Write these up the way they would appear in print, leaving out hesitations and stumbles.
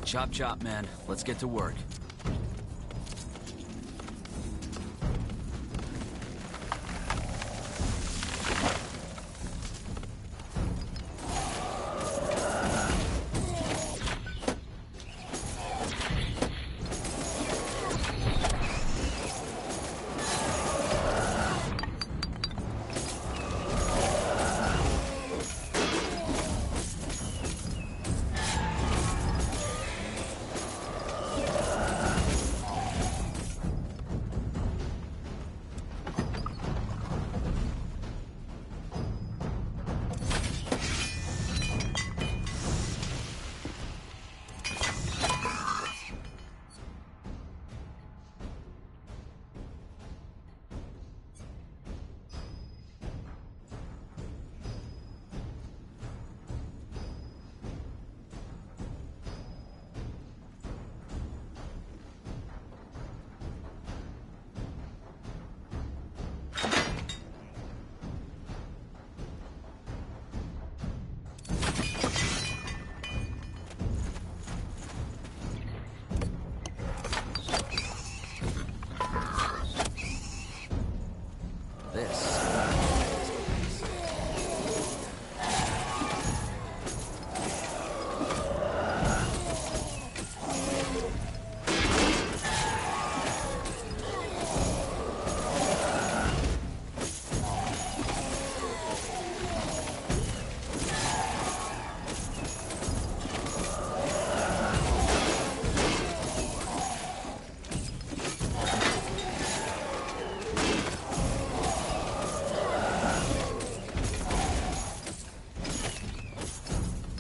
Chop chop, man. Let's get to work.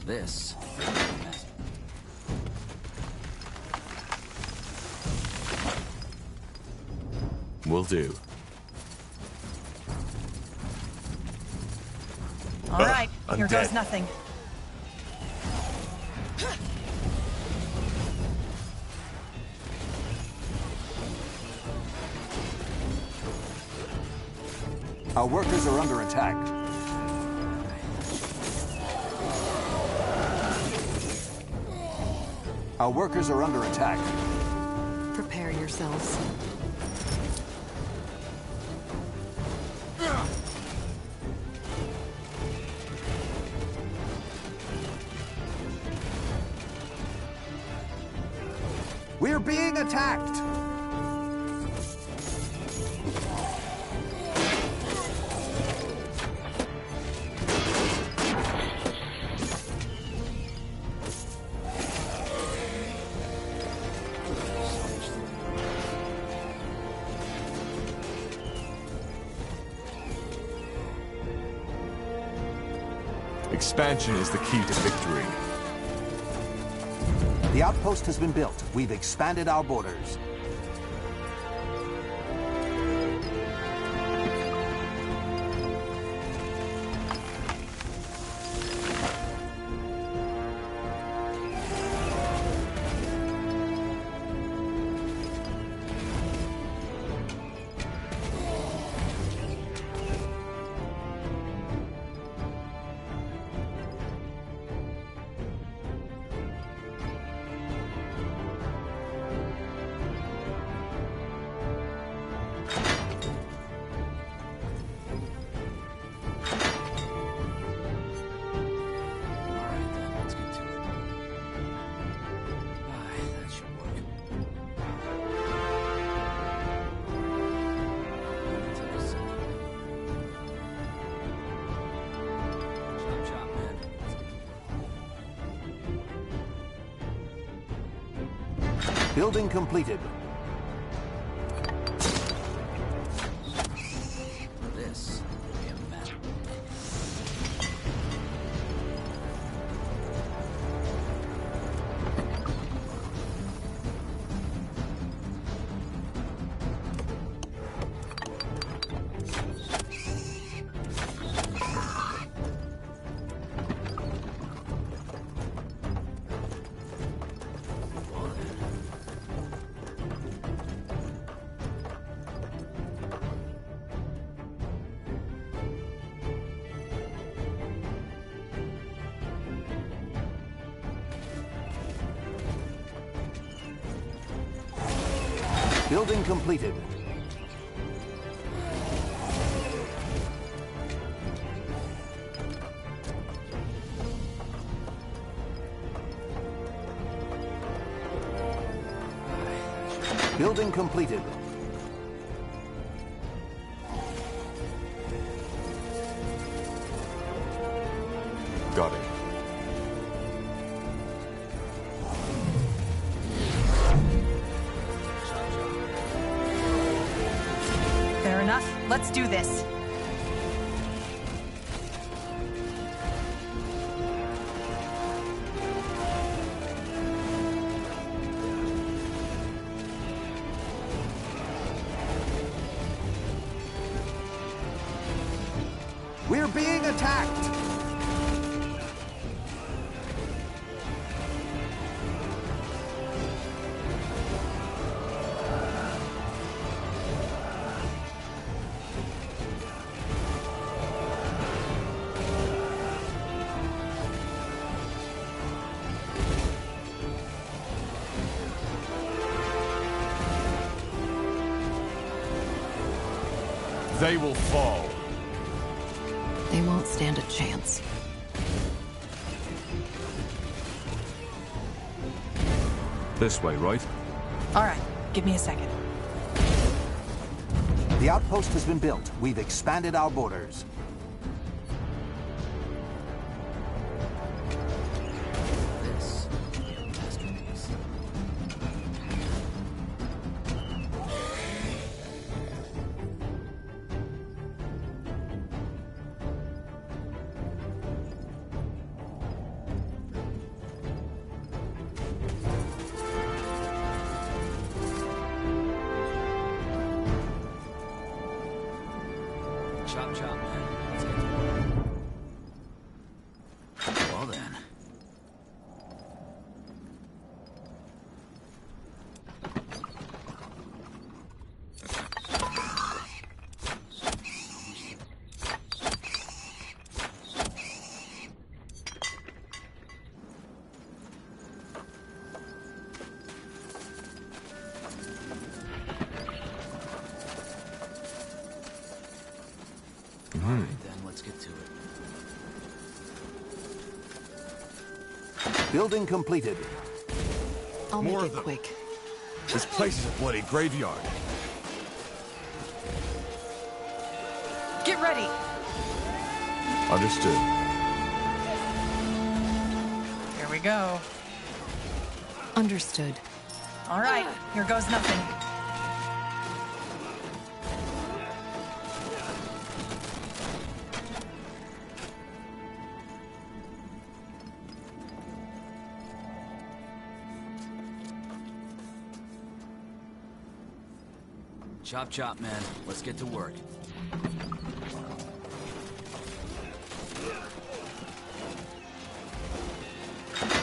This. Will do. All right, here undead. goes nothing. Our workers are under attack. Our workers are under attack. Prepare yourselves. We're being attacked! Expansion is the key to victory. The outpost has been built. We've expanded our borders. Building completed. This. Building completed. Building completed. Got it. Fair enough. Let's do this. We're being attacked! They will fall. They won't stand a chance. This way, right? All right, give me a second. The outpost has been built. We've expanded our borders. This will be a masterpiece. Chop chop, man. Let's get to work. Well then. All right, then let's get to it. Building completed. I'll More make of it them. quick. This place is a bloody graveyard. Get ready. Understood. Here we go. Understood. All right, here goes nothing. Chop chop, man. Let's get to work.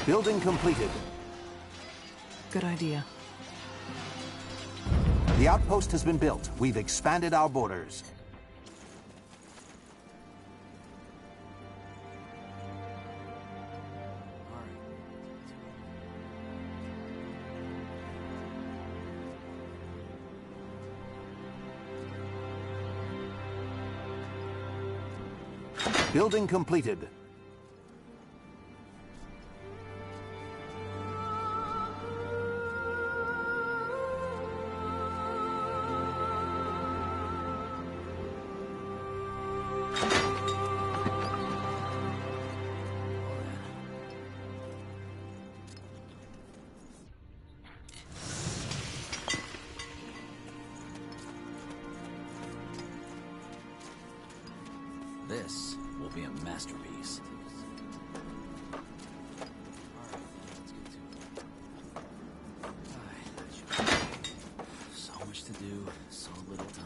Building completed. Good idea. The outpost has been built. We've expanded our borders. All right. Building completed. This will be a masterpiece. All right, let's get to it. So much to do, so little time.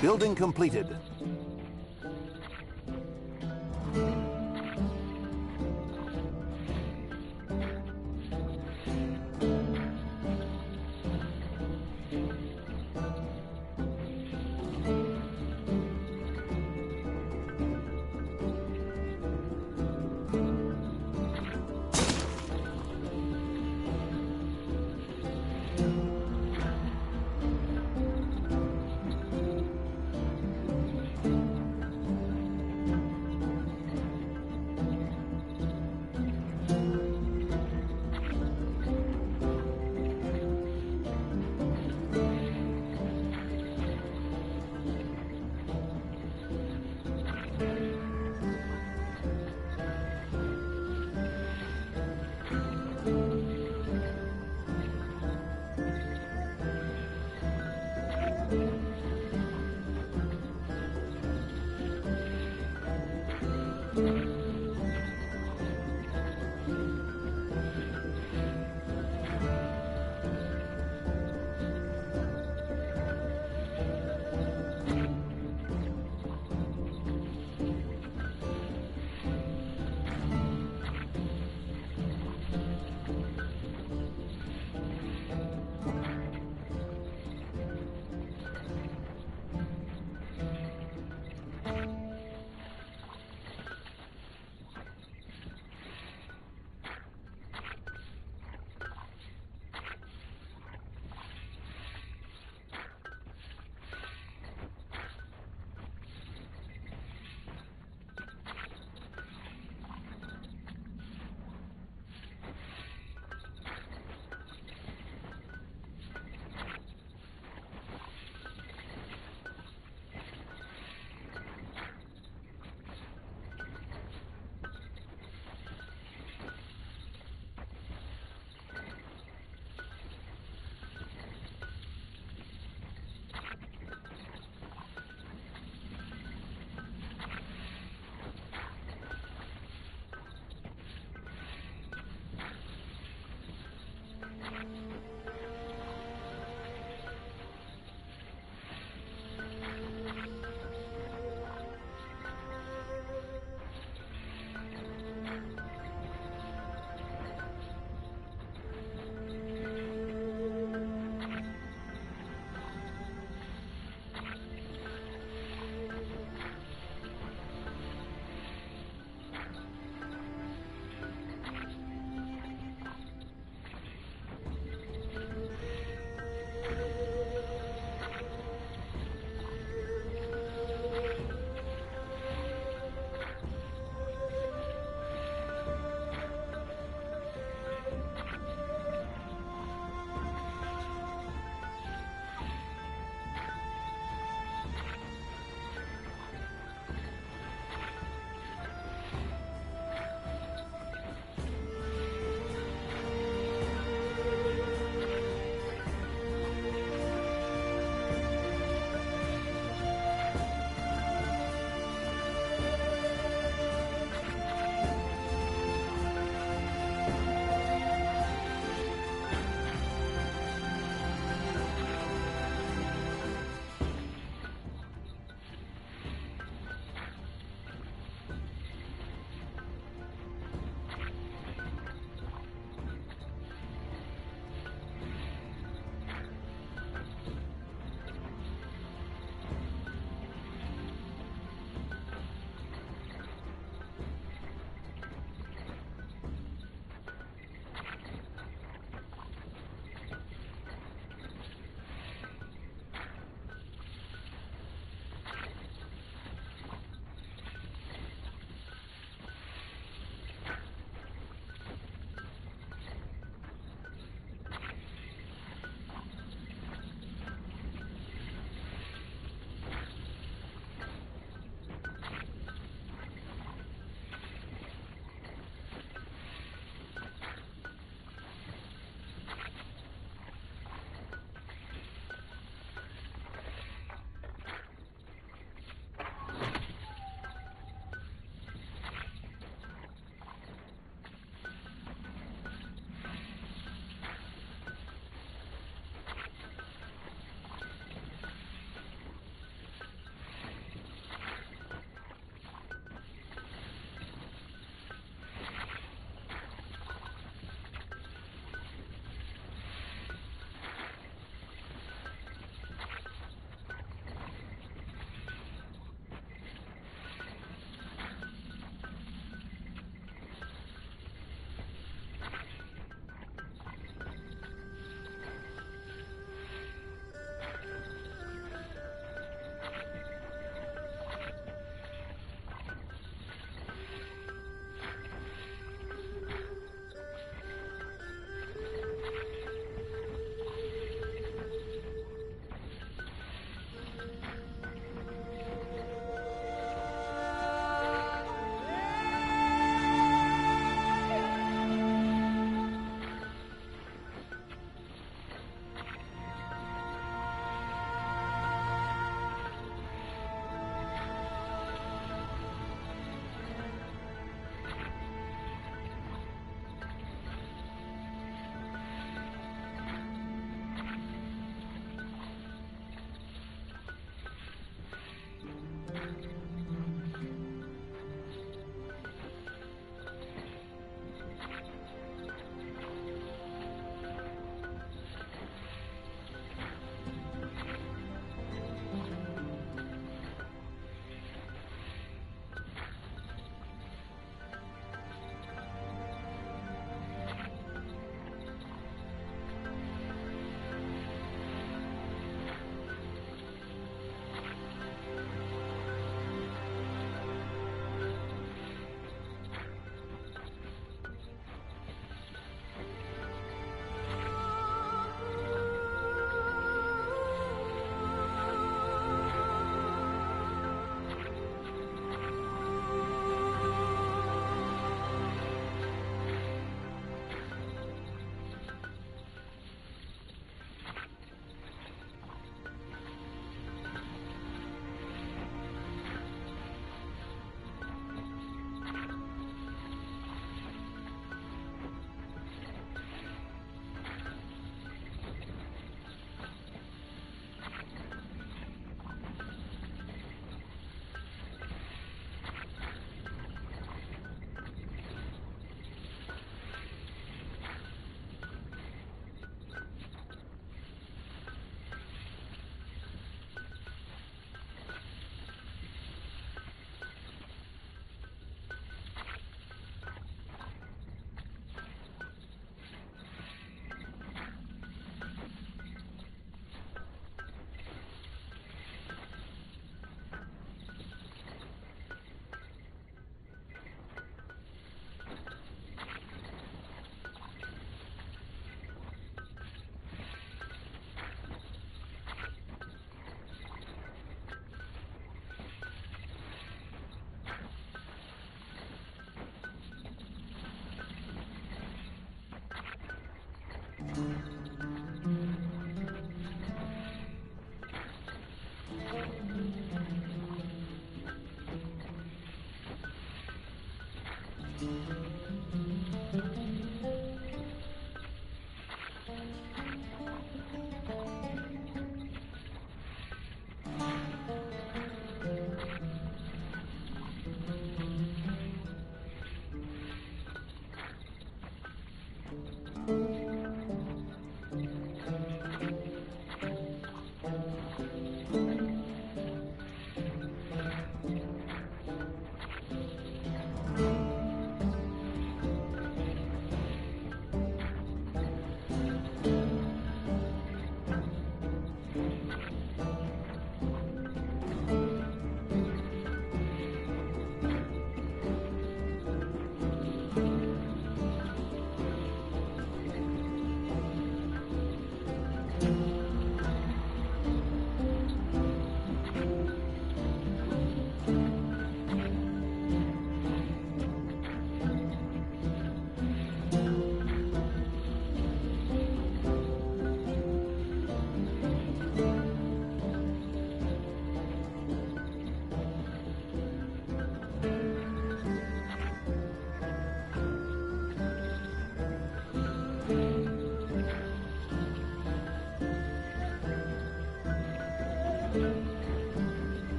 Building completed.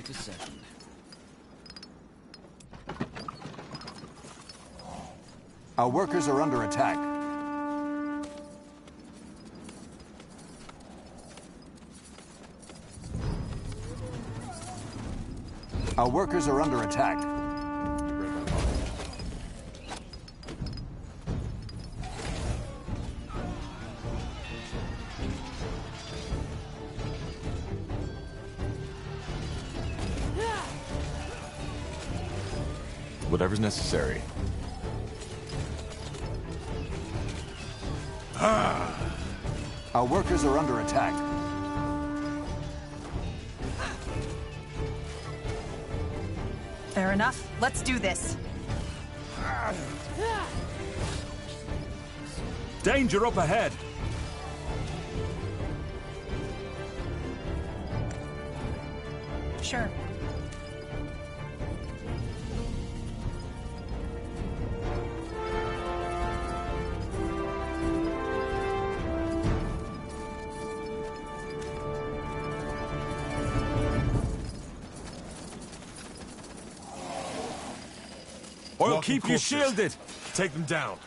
take a second. Our workers are under attack. Our workers are under attack. Whatever's necessary. Our workers are under attack. Fair enough. Let's do this. Danger up ahead! Sure. I'll Walking keep you corpses. shielded! Take them down.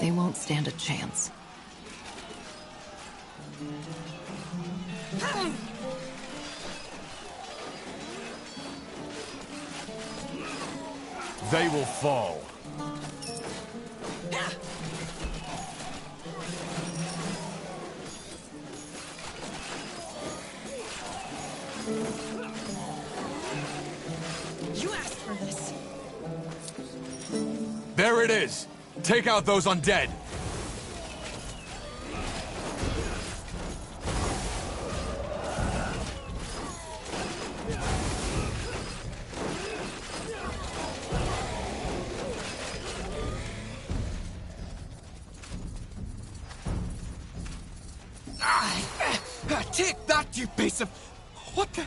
They won't stand a chance. They will fall. You asked for this. There it is! Take out those undead! Take that, you piece of... What the...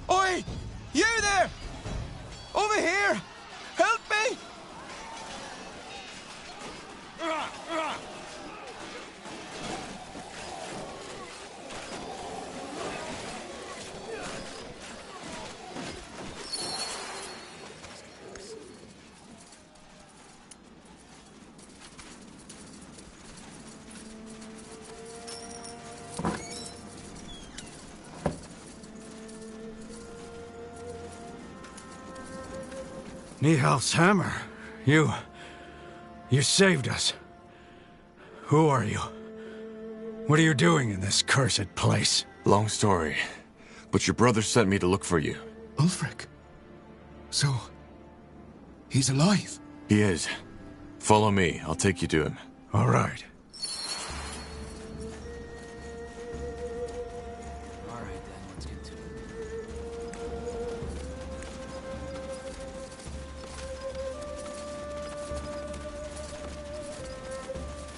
Oi! You there! Over here! Help me! Nihal's hammer. You saved us. Who are you? What are you doing in this cursed place? Long story, but your brother sent me to look for you. Ulfric. So... he's alive? He is. Follow me, I'll take you to him. All right. All right, then, let's get to it.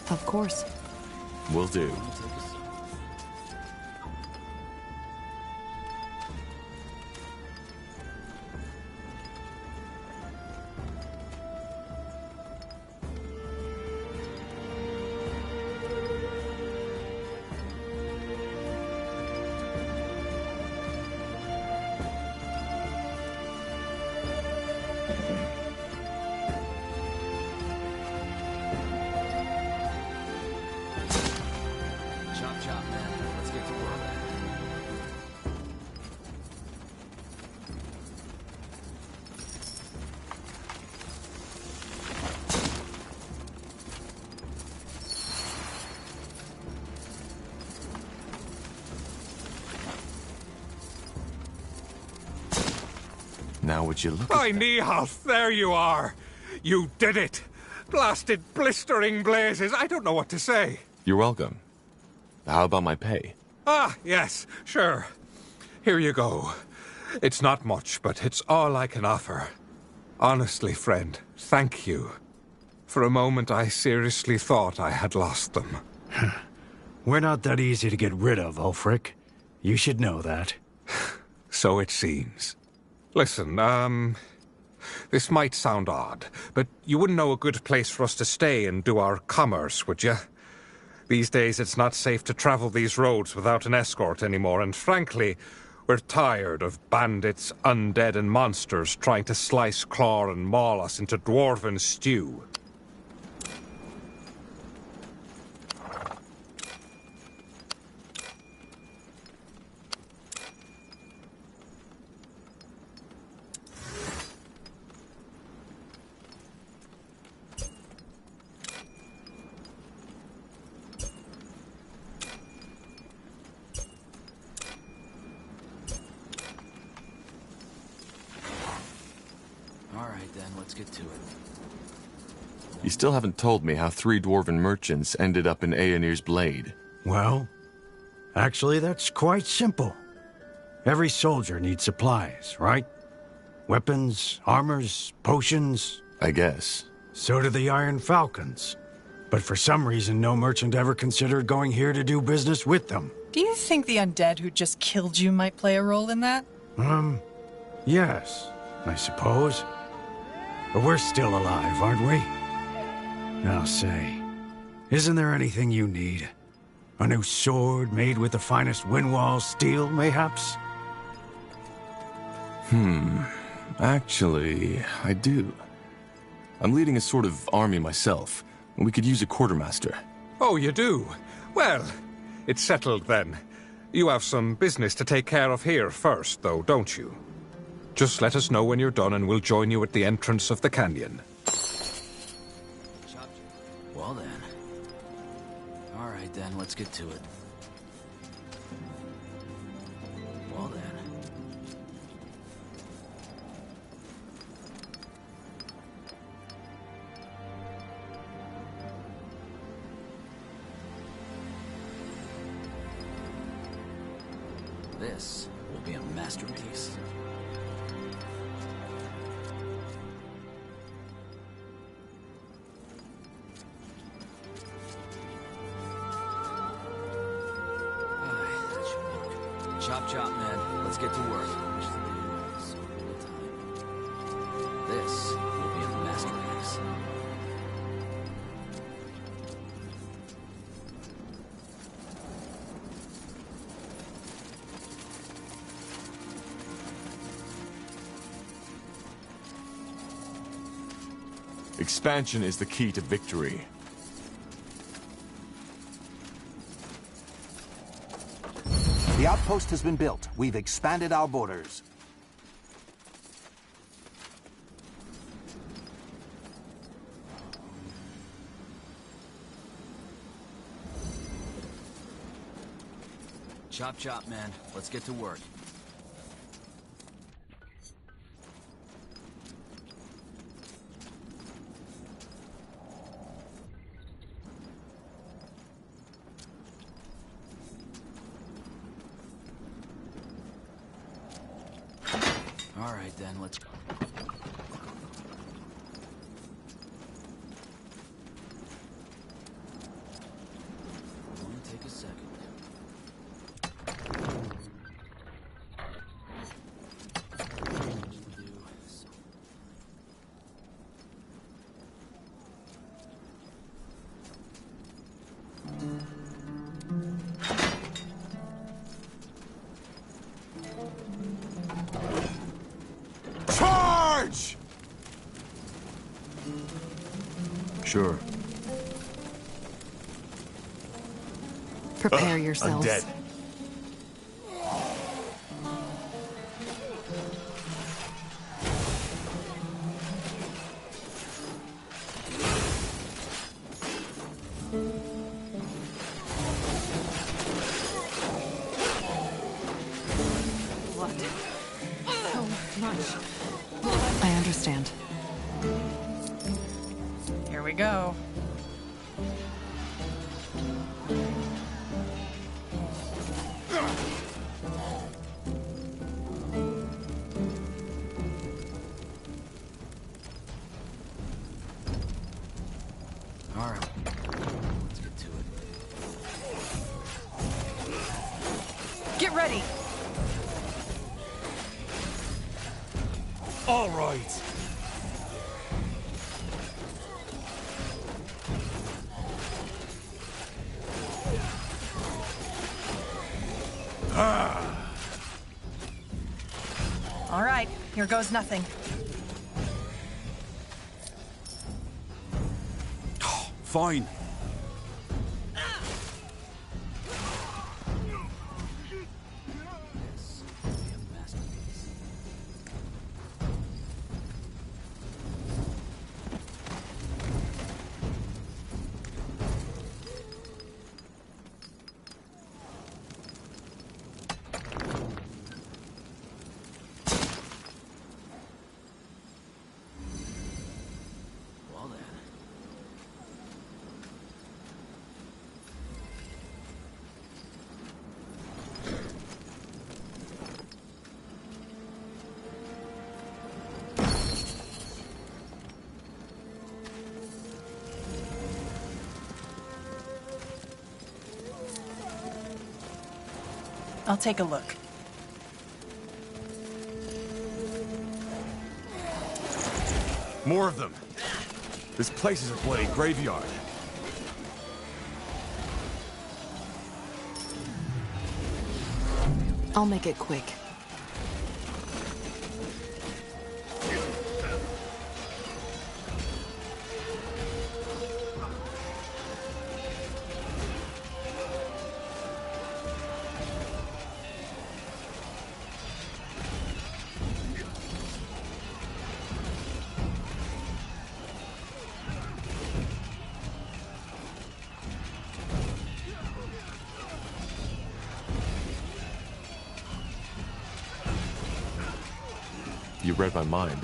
Of course. Will do. Take a seat. Chop, chop, man. Let's get to work. Now would you look By at that? Nihalf, there you are. You did it. Blasted blistering blazes. I don't know what to say. You're welcome. How about my pay? Ah, yes, sure. Here you go. It's not much, but it's all I can offer. Honestly, friend, thank you. For a moment, I seriously thought I had lost them. We're not that easy to get rid of, Ulfric. You should know that. So it seems. Listen, this might sound odd, but you wouldn't know a good place for us to stay and do our commerce, would you? These days it's not safe to travel these roads without an escort anymore, and frankly, we're tired of bandits, undead, and monsters trying to slice, claw, and maul us into dwarven stew. Alright then, let's get to it. You still haven't told me how 3 dwarven merchants ended up in Aenir's Blade. Well, actually, that's quite simple. Every soldier needs supplies, right? Weapons, armors, potions. I guess. So do the Iron Falcons. But for some reason, no merchant ever considered going here to do business with them. Do you think the undead who just killed you might play a role in that? Yes, I suppose. But we're still alive, aren't we? Now say, isn't there anything you need? A new sword made with the finest Windwall steel, mayhaps? Actually, I do. I'm leading a sort of army myself, and we could use a quartermaster. Oh, you do? Well, it's settled then. You have some business to take care of here first, though, don't you? Just let us know when you're done and we'll join you at the entrance of the canyon. Well then. Alright then, let's get to it. Well then. This will be a masterpiece. Chop chop, man. Let's get to work. So little time. This will be a masterpiece. Expansion is the key to victory. The outpost has been built. We've expanded our borders. Chop chop, man. Let's get to work. Alright then, let's go. Only take a second. Charge! Sure. Prepare yourselves. Undead. I understand. Here we go. Alright. Let's get to it. Get ready. All right. All right, here goes nothing. Fine. Well then. I'll take a look. More of them. This place is a bloody graveyard. I'll make it quick. You read my mind.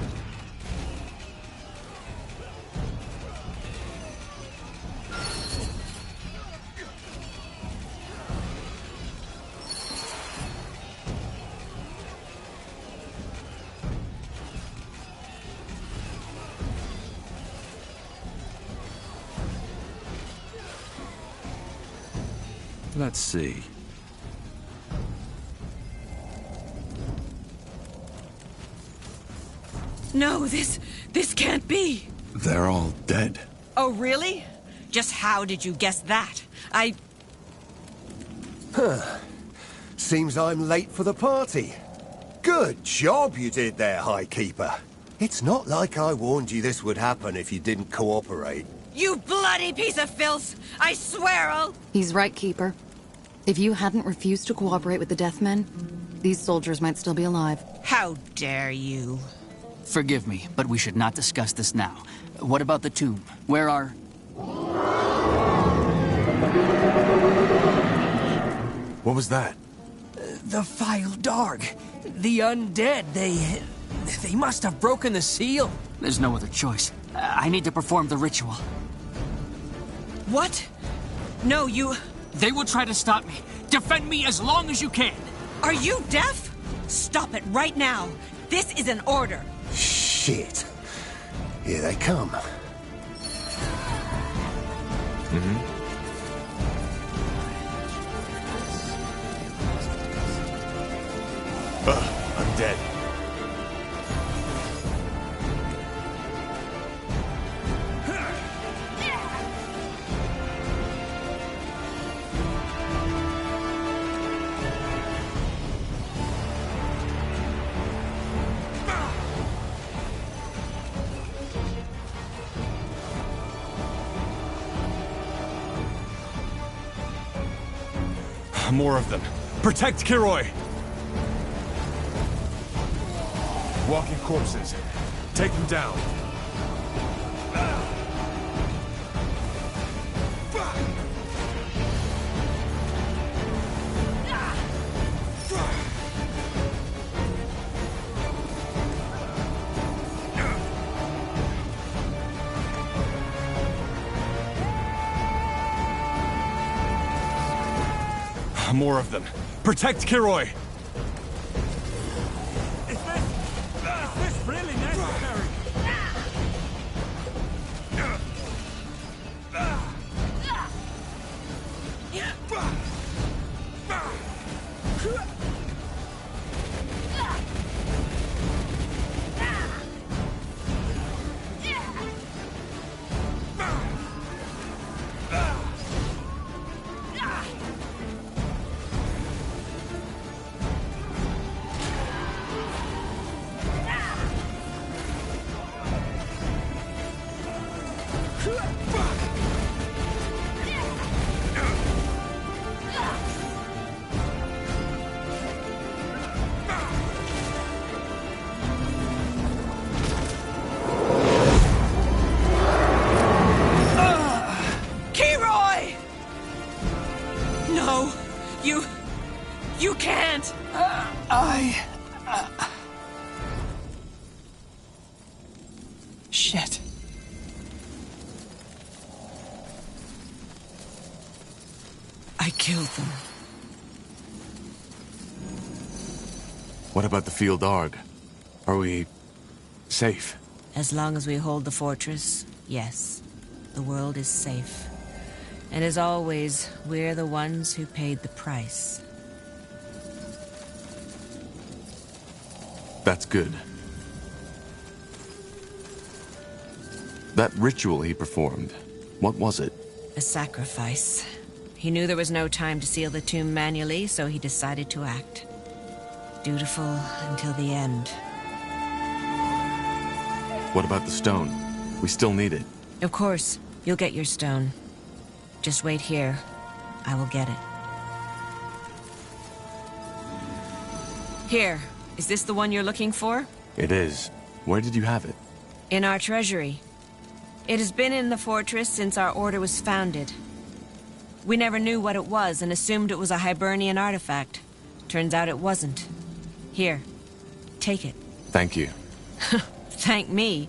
Let's see. No, this can't be. They're all dead. Oh, really? Just how did you guess that? Seems I'm late for the party. Good job you did there, High Keeper. It's not like I warned you this would happen if you didn't cooperate. You bloody piece of filth! I swear I'll... He's right, Keeper. If you hadn't refused to cooperate with the Deathmen, these soldiers might still be alive. How dare you? Forgive me, but we should not discuss this now. What about the tomb? Where are... What was that? The vile Darg. The undead. They must have broken the seal. There's no other choice. I need to perform the ritual. What? No, you... They will try to stop me. Defend me as long as you can. Are you deaf? Stop it right now. This is an order. Shit. Here they come. I'm dead. More of them. Protect Kiroi! Walking corpses. Take them down. More of them. Protect Kiroi! Is this really necessary? You can't! Shit. I killed them. What about the field Arg? Are we safe? As long as we hold the fortress, yes. The world is safe. And as always, we're the ones who paid the price. That's good. That ritual he performed, what was it? A sacrifice. He knew there was no time to seal the tomb manually, so he decided to act. Dutiful until the end. What about the stone? We still need it. Of course, you'll get your stone. Just wait here. I will get it. Here. Is this the one you're looking for? It is. Where did you have it? In our treasury. It has been in the fortress since our order was founded. We never knew what it was and assumed it was a Hibernian artifact. Turns out it wasn't. Here. Take it. Thank you. Thank me.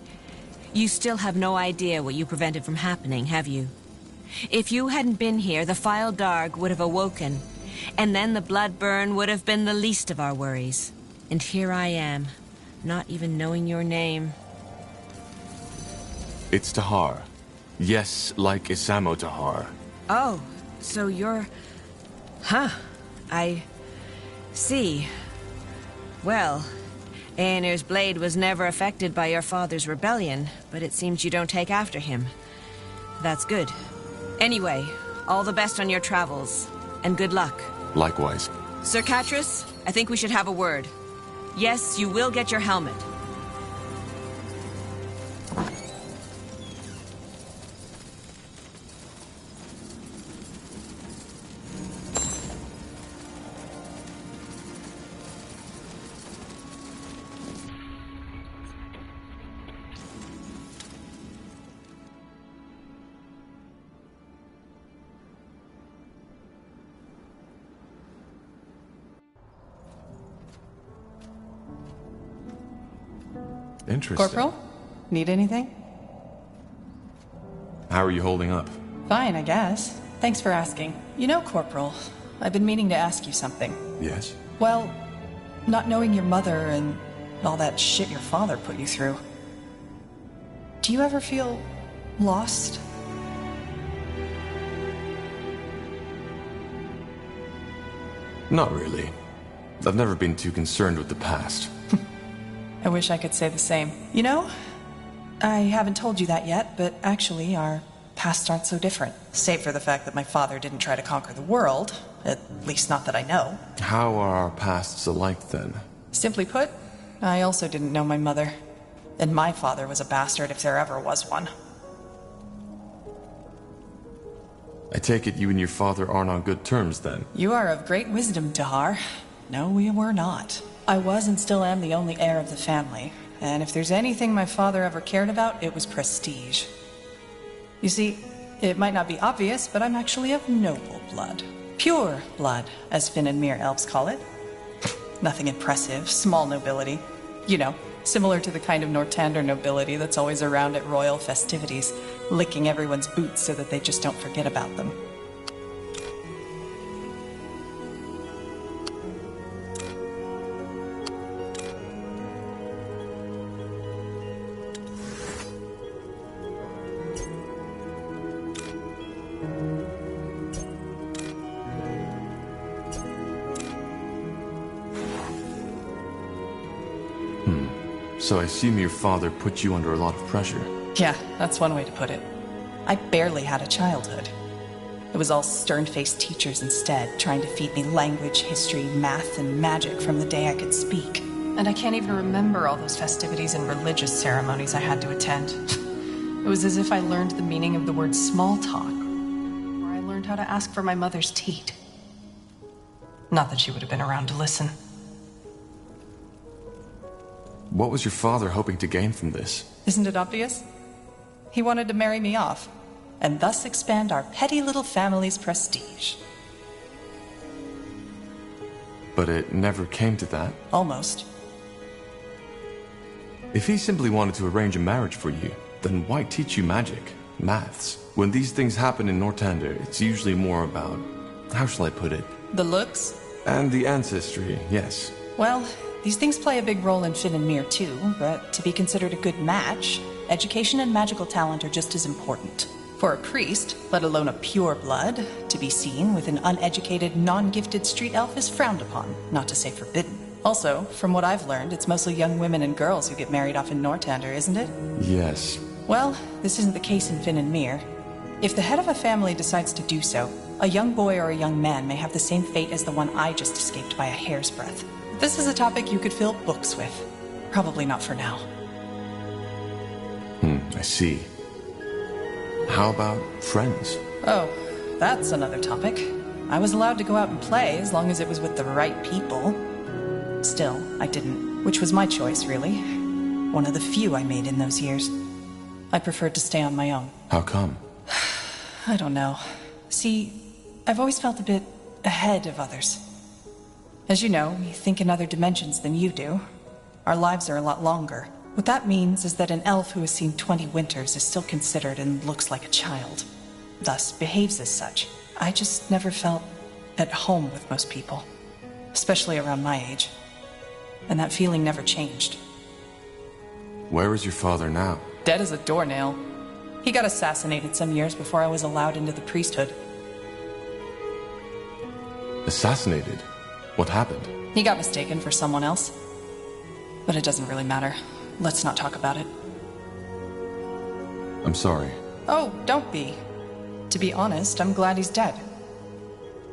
You still have no idea what you prevented from happening, have you? If you hadn't been here, the File Darg would have awoken, and then the blood burn would have been the least of our worries. And here I am, not even knowing your name. It's Tahar. Yes, like Isamo Tahar. Oh, so you're... Huh. I... see. Well, Aenir's blade was never affected by your father's rebellion, but it seems you don't take after him. That's good. Anyway, all the best on your travels, and good luck. Likewise. Sir Catras, I think we should have a word. Yes, you will get your helmet. Interesting. Corporal? Need anything? How are you holding up? Fine, I guess. Thanks for asking. You know, Corporal, I've been meaning to ask you something. Yes? Well, not knowing your mother and all that shit your father put you through. Do you ever feel lost? Not really. I've never been too concerned with the past. I wish I could say the same. You know, I haven't told you that yet, but actually our pasts aren't so different. Save for the fact that my father didn't try to conquer the world, at least not that I know. How are our pasts alike, then? Simply put, I also didn't know my mother. And my father was a bastard if there ever was one. I take it you and your father aren't on good terms, then? You are of great wisdom, Tahar. No, we were not. I was and still am the only heir of the family, and if there's anything my father ever cared about, it was prestige. You see, it might not be obvious, but I'm actually of noble blood. Pure blood, as Finn and Mir elves call it. Nothing impressive, small nobility. You know, similar to the kind of Nortander nobility that's always around at royal festivities, licking everyone's boots so that they just don't forget about them. So I assume your father put you under a lot of pressure. Yeah, that's one way to put it. I barely had a childhood. It was all stern-faced teachers instead, trying to feed me language, history, math, and magic from the day I could speak. And I can't even remember all those festivities and religious ceremonies I had to attend. It was as if I learned the meaning of the word small talk, or I learned how to ask for my mother's teat. Not that she would have been around to listen. What was your father hoping to gain from this? Isn't it obvious? He wanted to marry me off, and thus expand our petty little family's prestige. But it never came to that? Almost. If he simply wanted to arrange a marriage for you, then why teach you magic, maths? When these things happen in Northander, it's usually more about, how shall I put it? The looks? And the ancestry, yes. Well, these things play a big role in Finn and Mir too, but to be considered a good match, education and magical talent are just as important. For a priest, let alone a pure blood, to be seen with an uneducated, non-gifted street elf is frowned upon, not to say forbidden. Also, from what I've learned, it's mostly young women and girls who get married off in Northander, isn't it? Yes. Well, this isn't the case in Finn and Mir. If the head of a family decides to do so, a young boy or a young man may have the same fate as the one I just escaped by a hair's breadth. This is a topic you could fill books with. Probably not for now. I see. How about friends? Oh, that's another topic. I was allowed to go out and play as long as it was with the right people. Still, I didn't, which was my choice, really. One of the few I made in those years. I preferred to stay on my own. How come? I don't know. See, I've always felt a bit ahead of others. As you know, we think in other dimensions than you do. Our lives are a lot longer. What that means is that an elf who has seen 20 winters is still considered and looks like a child. Thus, behaves as such. I just never felt at home with most people. Especially around my age. And that feeling never changed. Where is your father now? Dead as a doornail. He got assassinated some years before I was allowed into the priesthood. Assassinated? What happened? He got mistaken for someone else. But it doesn't really matter. Let's not talk about it. I'm sorry. Oh, don't be. To be honest, I'm glad he's dead.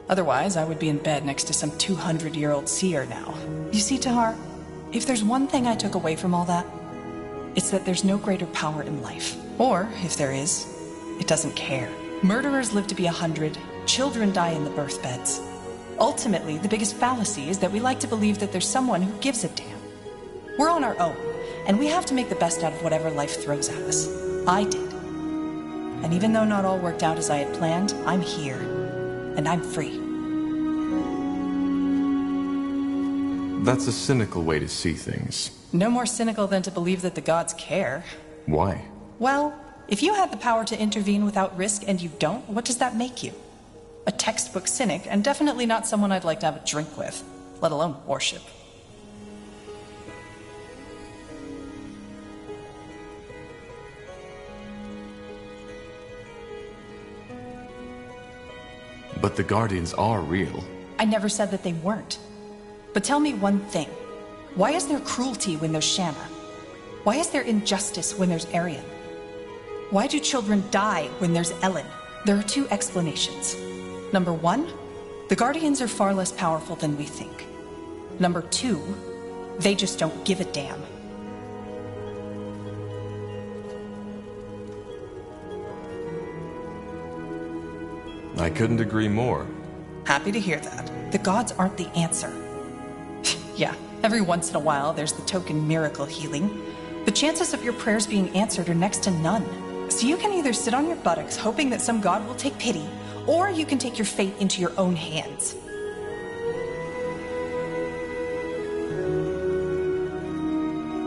Otherwise, I would be in bed next to some 200-year-old seer now. You see, Tahar, if there's one thing I took away from all that, it's that there's no greater power in life. Or, if there is, it doesn't care. Murderers live to be 100, children die in the birth beds. Ultimately, the biggest fallacy is that we like to believe that there's someone who gives a damn. We're on our own, and we have to make the best out of whatever life throws at us. I did. And even though not all worked out as I had planned, I'm here. And I'm free. That's a cynical way to see things. No more cynical than to believe that the gods care. Why? Well, if you had the power to intervene without risk and you don't, what does that make you? A textbook cynic, and definitely not someone I'd like to have a drink with, let alone worship. But the Guardians are real. I never said that they weren't. But tell me one thing. Why is there cruelty when there's Shanna? Why is there injustice when there's Arian? Why do children die when there's Ellen? There are two explanations. Number one, the Guardians are far less powerful than we think. Number two, they just don't give a damn. I couldn't agree more. Happy to hear that. The gods aren't the answer. Yeah, every once in a while there's the token miracle healing. The chances of your prayers being answered are next to none. So you can either sit on your buttocks hoping that some god will take pity, or you can take your fate into your own hands.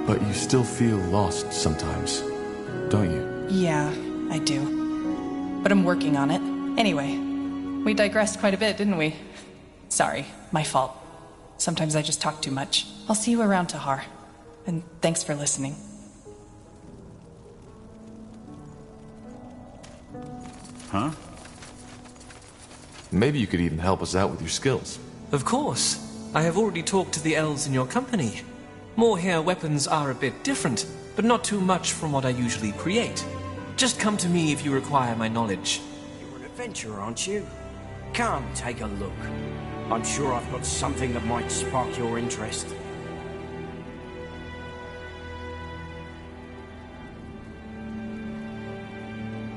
But you still feel lost sometimes, don't you? Yeah, I do. But I'm working on it. Anyway, we digressed quite a bit, didn't we? Sorry, my fault. Sometimes I just talk too much. I'll see you around, Tahar. And thanks for listening. Huh? Maybe you could even help us out with your skills. Of course. I have already talked to the elves in your company. Moorhere weapons are a bit different, but not too much from what I usually create. Just come to me if you require my knowledge. You're an adventurer, aren't you? Come, take a look. I'm sure I've got something that might spark your interest.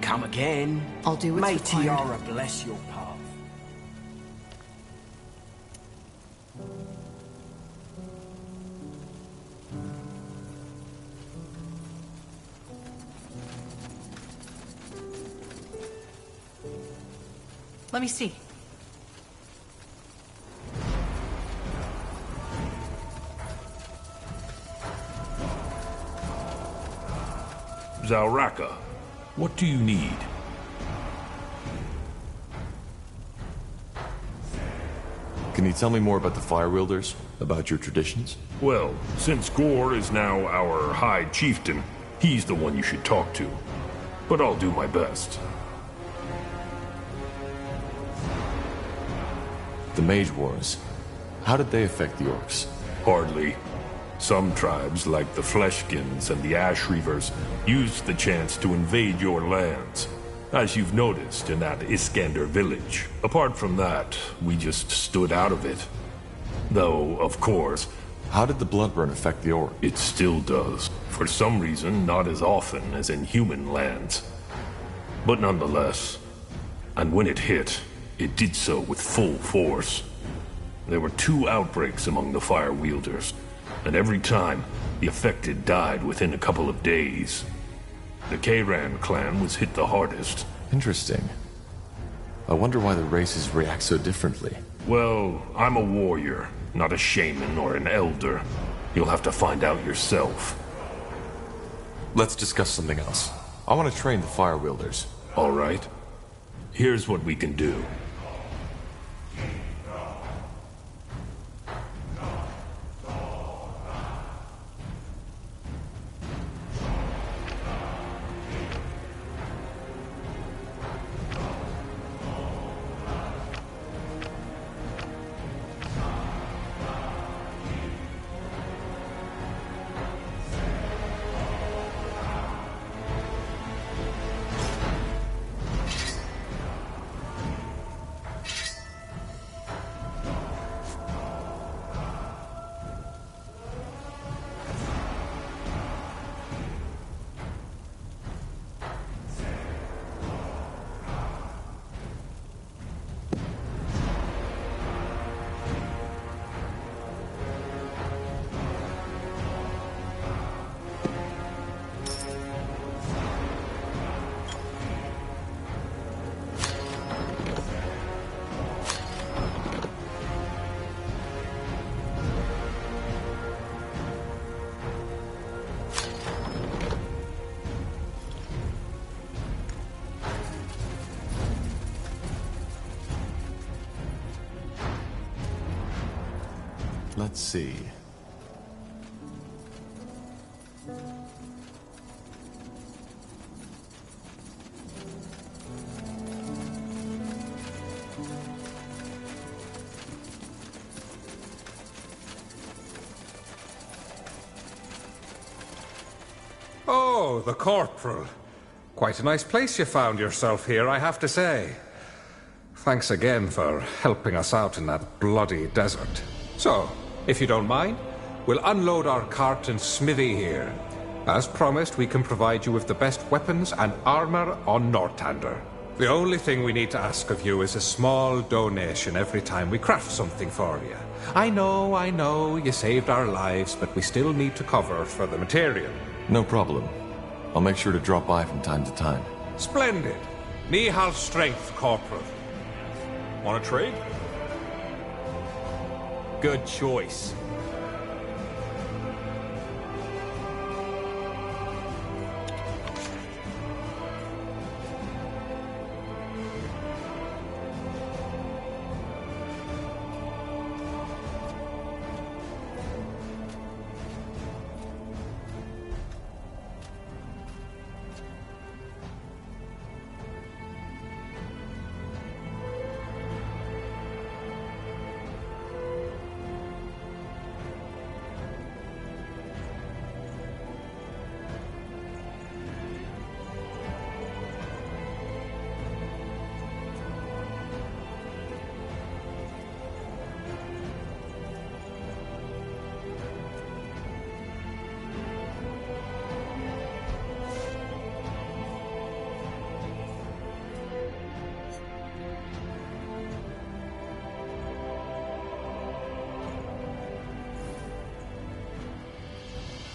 Come again. I'll do what's May required. Tiara bless your path. Let me see. Zauraka, what do you need? Can you tell me more about the Fire Wielders? About your traditions? Well, since Gore is now our High Chieftain, he's the one you should talk to. But I'll do my best. The Mage Wars. How did they affect the Orcs? Hardly. Some tribes, like the Fleshkins and the Ash Reavers, used the chance to invade your lands. As you've noticed in that Iskander village. Apart from that, we just stood out of it. Though, of course... How did the Bloodburn affect the Orc? It still does. For some reason, not as often as in human lands. But nonetheless. And when it hit, it did so with full force. There were 2 outbreaks among the Fire Wielders, and every time, the affected died within a couple of days. The Kayran clan was hit the hardest. Interesting. I wonder why the races react so differently. Well, I'm a warrior, not a shaman or an elder. You'll have to find out yourself. Let's discuss something else. I want to train the Fire Wielders. All right. Here's what we can do. Let's see. Oh, the Corporal. Quite a nice place you found yourself here, I have to say. Thanks again for helping us out in that bloody desert. So, if you don't mind, we'll unload our cart and smithy here. As promised, we can provide you with the best weapons and armor on Northander. The only thing we need to ask of you is a small donation every time we craft something for you. I know, you saved our lives, but we still need to cover for the material. No problem. I'll make sure to drop by from time to time. Splendid. Nihal strength, Corporal. Want to trade? Good choice.